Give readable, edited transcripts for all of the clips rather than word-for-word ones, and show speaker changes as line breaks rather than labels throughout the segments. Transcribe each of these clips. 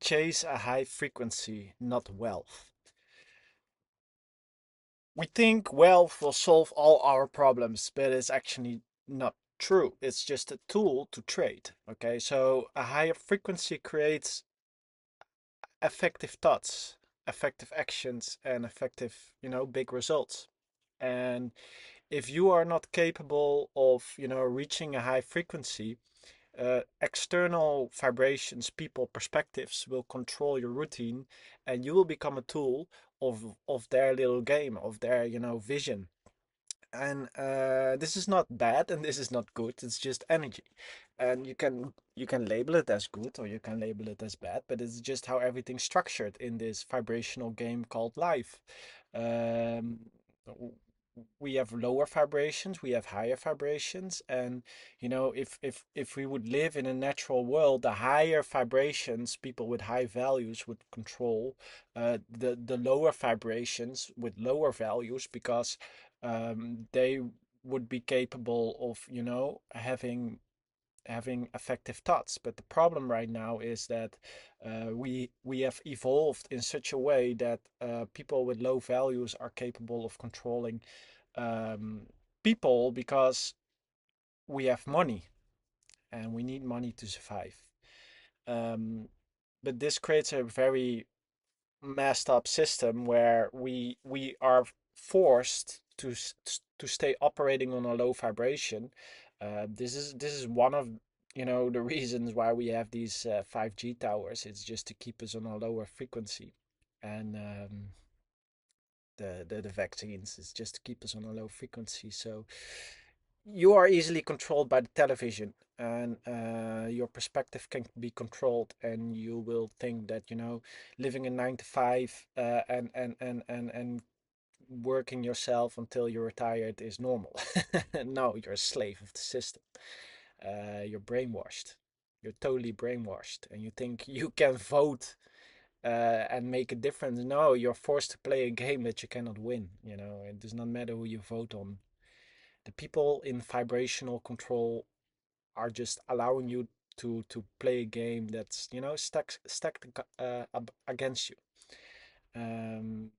chase a high frequency, not wealth. We think wealth will solve all our problems, but it's actually not true. It's just a tool to trade. Okay, so a higher frequency creates effective thoughts, effective actions, and effective, big results. And if you are not capable of, reaching a high frequency, external vibrations, people, perspectives will control your routine, and you will become a tool of their little game, of their, vision. And this is not bad, and this is not good. It's just energy, and you can label it as good or you can label it as bad, but it's just how everything's structured in this vibrational game called life. Um, we have lower vibrations, we have higher vibrations, and if we would live in a natural world, the higher vibrations, people with high values would control the lower vibrations with lower values, because they would be capable of, having effective thoughts. But the problem right now is that we have evolved in such a way that people with low values are capable of controlling um, people, because we have money and we need money to survive. Um, but this creates a very messed up system where we are forced to stay operating on a low vibration. This is one of, the reasons why we have these 5G towers. It's just to keep us on a lower frequency, and the vaccines is just to keep us on a low frequency. So you are easily controlled by the television, and your perspective can be controlled, and you will think that, living a 9 to 5 and working yourself until you're retired is normal. No, you're a slave of the system. You're brainwashed. You're totally brainwashed, and you think you can vote and make a difference. No, you're forced to play a game that you cannot win. It does not matter who you vote on. The people in vibrational control are just allowing you to play a game that's, stacked against you. Um,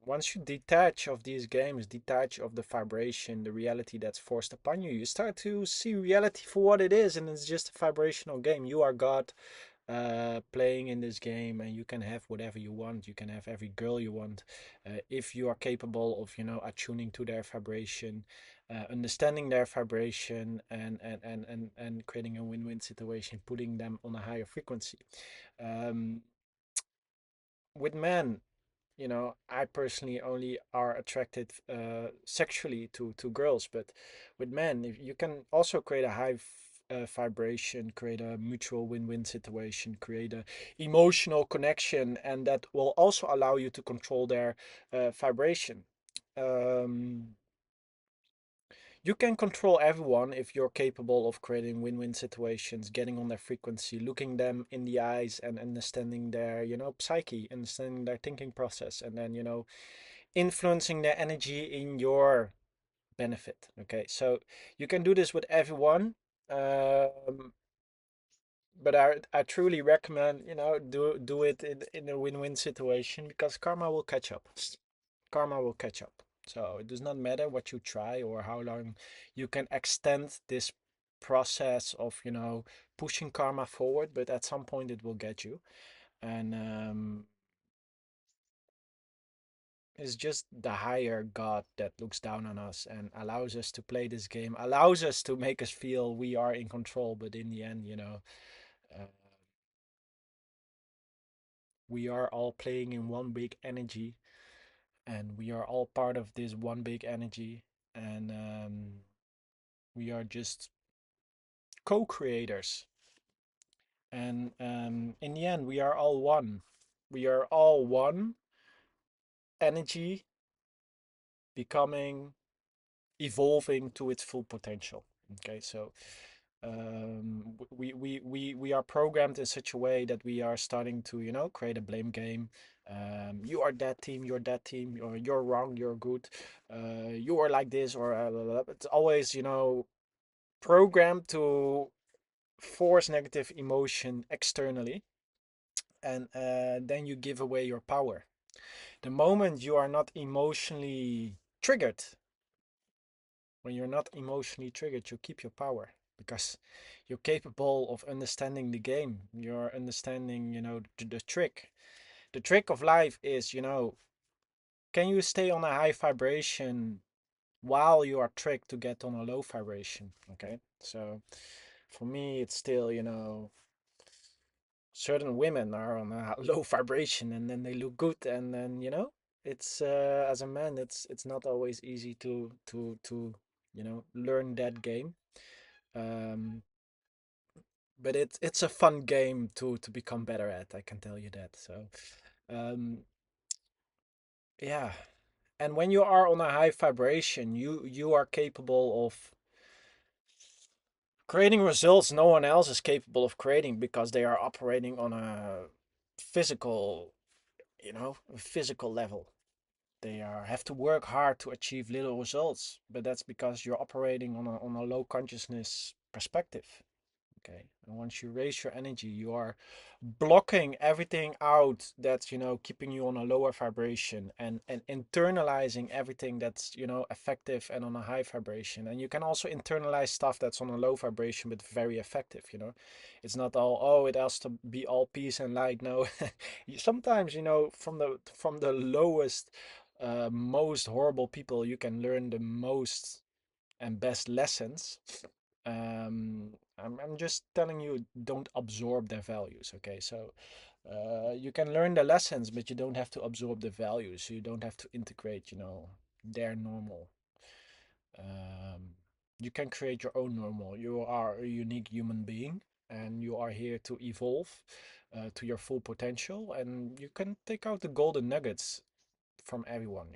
Once you detach of these games, detach of the vibration, the reality that's forced upon you, you start to see reality for what it is, and it's just a vibrational game. You are God, playing in this game, and you can have whatever you want. You can have every girl you want, if you are capable of, attuning to their vibration, understanding their vibration, and creating a win-win situation, putting them on a higher frequency. Um, with men, I personally only are attracted sexually to girls, but with men, if you can also create a high vibration, create a mutual win-win situation, create a emotional connection, and that will also allow you to control their vibration. Um, you can control everyone if you're capable of creating win-win situations, getting on their frequency, looking them in the eyes and understanding their, psyche, understanding their thinking process, and then, influencing their energy in your benefit. Okay, so you can do this with everyone. But I truly recommend, do it in a win-win situation, because karma will catch up. Karma will catch up. So it does not matter what you try or how long you can extend this process of, pushing karma forward, but at some point it will get you. And it's just the higher God that looks down on us and allows us to play this game, allows us to make us feel we are in control. But in the end, uh, we are all playing in one big energy, and we are all part of this one big energy, and we are just co-creators. And in the end, we are all one. We are all one energy, becoming, evolving to its full potential. Okay, so we are programmed in such a way that we are starting to, create a blame game. You are that team, you're that team, or you're wrong, you're good. You are like this, or it's always, programmed to force negative emotion externally. and then you give away your power. The moment you are not emotionally triggered, when you're not emotionally triggered, you keep your power because you're capable of understanding the game. You're understanding, the trick. The trick of life is, can you stay on a high vibration while you are tricked to get on a low vibration? Okay. So for me, it's still, certain women are on a low vibration and then they look good and then, it's as a man it's not always easy to learn that game. um but it's a fun game to become better at, I can tell you that. So um yeah, and when you are on a high vibration, you are capable of creating results no one else is capable of creating because they are operating on a physical, physical level. They have to work hard to achieve little results, but that's because you're operating on a low consciousness perspective. Okay. And once you raise your energy, you are blocking everything out that's, keeping you on a lower vibration, and internalizing everything that's, effective and on a high vibration. And you can also internalize stuff that's on a low vibration but very effective. It's not all, oh, it has to be all peace and light. No. Sometimes, from the lowest, most horrible people, you can learn the most and best lessons. I'm just telling you, don't absorb their values. Okay, so you can learn the lessons, but you don't have to absorb the values. You don't have to integrate, their normal. Um, you can create your own normal. You are a unique human being, and you are here to evolve to your full potential. And you can take out the golden nuggets from everyone.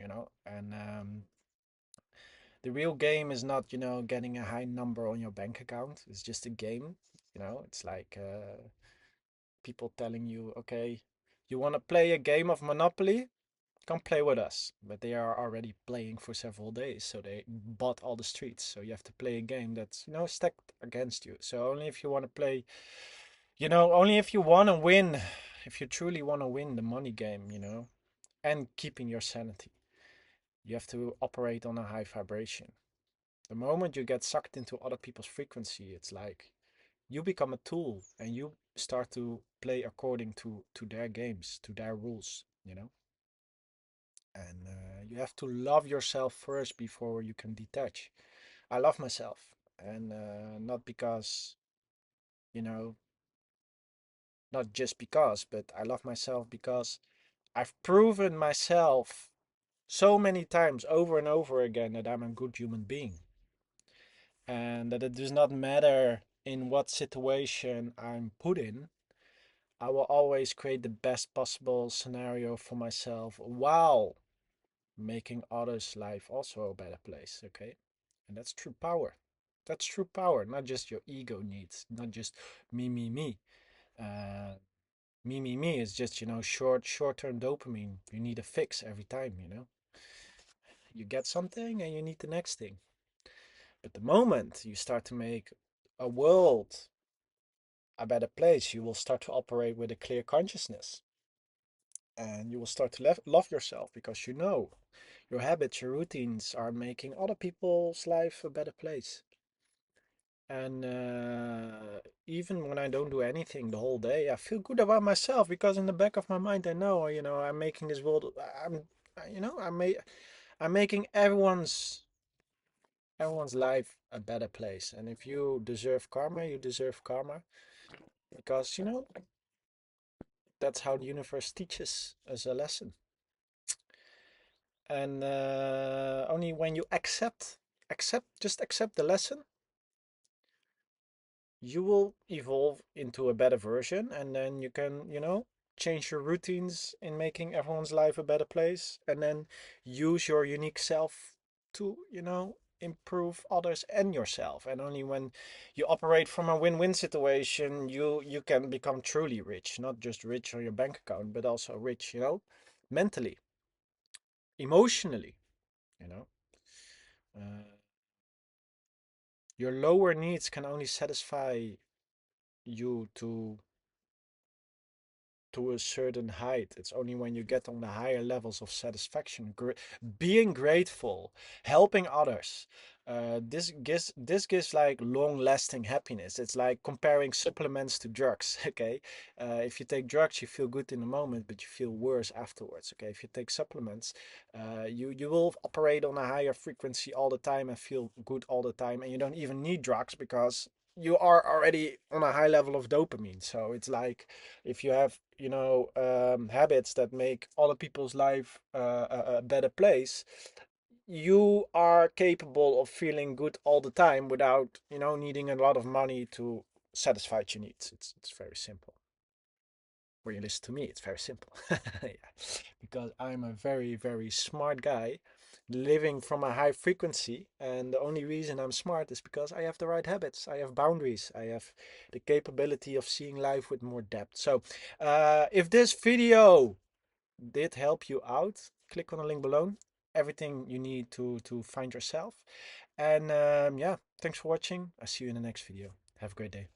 And the real game is not, getting a high number on your bank account. It's just a game. It's like people telling you, okay, you want to play a game of Monopoly? Come play with us. But they are already playing for several days, so they bought all the streets. So you have to play a game that's, stacked against you. So only if you want to play, only if you want to win, if you truly want to win the money game, and keeping your sanity, you have to operate on a high vibration. The moment you get sucked into other people's frequency, it's like you become a tool and you start to play according to their games, to their rules. And you have to love yourself first before you can detach. I love myself, and not because, you know, not just because, but I love myself because I've proven myself so many times over and over again that I'm a good human being, and that it does not matter in what situation I'm put in. I will always create the best possible scenario for myself while making others' life also a better place. Okay, and that's true power. That's true power, not just your ego needs, not just me, me, me. Uh, me, me, me is just, short-term dopamine. You need a fix every time. You get something and you need the next thing. But the moment you start to make a world a better place, you will start to operate with a clear consciousness. And you will start to love yourself because your habits, your routines are making other people's life a better place. And even when I don't do anything the whole day, I feel good about myself because in the back of my mind, I know, I'm making this world, I'm making everyone's life a better place. And if you deserve karma, you deserve karma because, that's how the universe teaches us a lesson. And only when you just accept the lesson, you will evolve into a better version, and then you can, change your routines in making everyone's life a better place, and then use your unique self to, improve others and yourself. And only when you operate from a win-win situation, you can become truly rich, not just rich on your bank account, but also rich, mentally, emotionally, you know. Uh, your lower needs can only satisfy you to to a certain height. It's only when you get on the higher levels of satisfaction, being grateful, helping others. This gives like long-lasting happiness. It's like comparing supplements to drugs. Okay, if you take drugs, you feel good in the moment, but you feel worse afterwards. Okay, if you take supplements, you will operate on a higher frequency all the time and feel good all the time, and you don't even need drugs because you are already on a high level of dopamine. So it's like if you have, habits that make other people's life a better place, you are capable of feeling good all the time without, needing a lot of money to satisfy your needs. It's very simple. When you listen to me, it's very simple. Yeah. Because I'm a very, very smart guy living from a high frequency. And the only reason I'm smart is because I have the right habits. I have boundaries. I have the capability of seeing life with more depth. So, if this video did help you out, click on the link below. Everything you need to find yourself. And yeah, thanks for watching. I'll see you in the next video. Have a great day.